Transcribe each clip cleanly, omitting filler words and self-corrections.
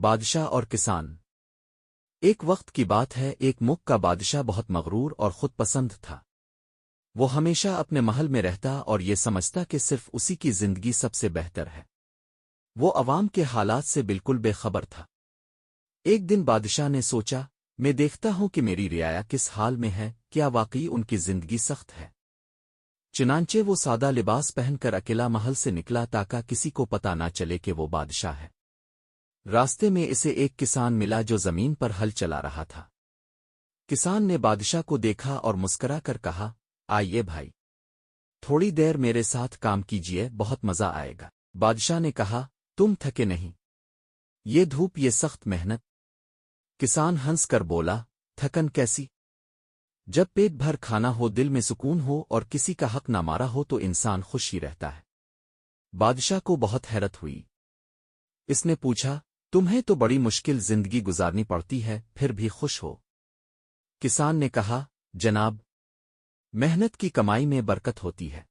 بادشاہ اور کسان۔ ایک وقت کی بات ہے، ایک ملک کا بادشاہ بہت مغرور اور خود پسند تھا۔ وہ ہمیشہ اپنے محل میں رہتا اور یہ سمجھتا کہ صرف اسی کی زندگی سب سے بہتر ہے۔ وہ عوام کے حالات سے بالکل بے خبر تھا۔ ایک دن بادشاہ نے سوچا، میں دیکھتا ہوں کہ میری رعایا کس حال میں ہے، کیا واقعی ان کی زندگی سخت ہے؟ چنانچہ وہ سادہ لباس پہن کر اکیلا محل سے نکلا تاکہ کسی کو پتہ نہ چلے کہ وہ بادشاہ ہے۔ راستے میں اسے ایک کسان ملا جو زمین پر ہل چلا رہا تھا۔ کسان نے بادشاہ کو دیکھا اور مسکرا کر کہا، آئیے بھائی، تھوڑی دیر میرے ساتھ کام کیجیے، بہت مزہ آئے گا۔ بادشاہ نے کہا، تم تھکے نہیں؟ یہ دھوپ، یہ سخت محنت؟ کسان ہنس کر بولا، تھکن کیسی؟ جب پیٹ بھر کھانا ہو، دل میں سکون ہو اور کسی کا حق نہ مارا ہو تو انسان خوش ہی رہتا ہے۔ بادشاہ کو بہت حیرت ہوئی۔ اس نے پوچھا، تمہیں تو بڑی مشکل زندگی گزارنی پڑتی ہے، پھر بھی خوش ہو؟ کسان نے کہا، جناب، محنت کی کمائی میں برکت ہوتی ہے۔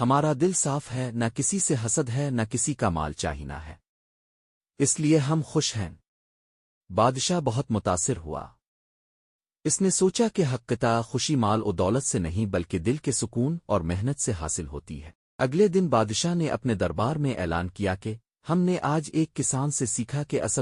ہمارا دل صاف ہے، نہ کسی سے حسد ہے، نہ کسی کا مال چاہینا ہے، اس لیے ہم خوش ہیں۔ بادشاہ بہت متاثر ہوا۔ اس نے سوچا کہ حقیقت خوشی مال و دولت سے نہیں بلکہ دل کے سکون اور محنت سے حاصل ہوتی ہے۔ اگلے دن بادشاہ نے اپنے دربار میں اعلان کیا کہ ہم نے آج ایک کسان سے سیکھا کہ اصل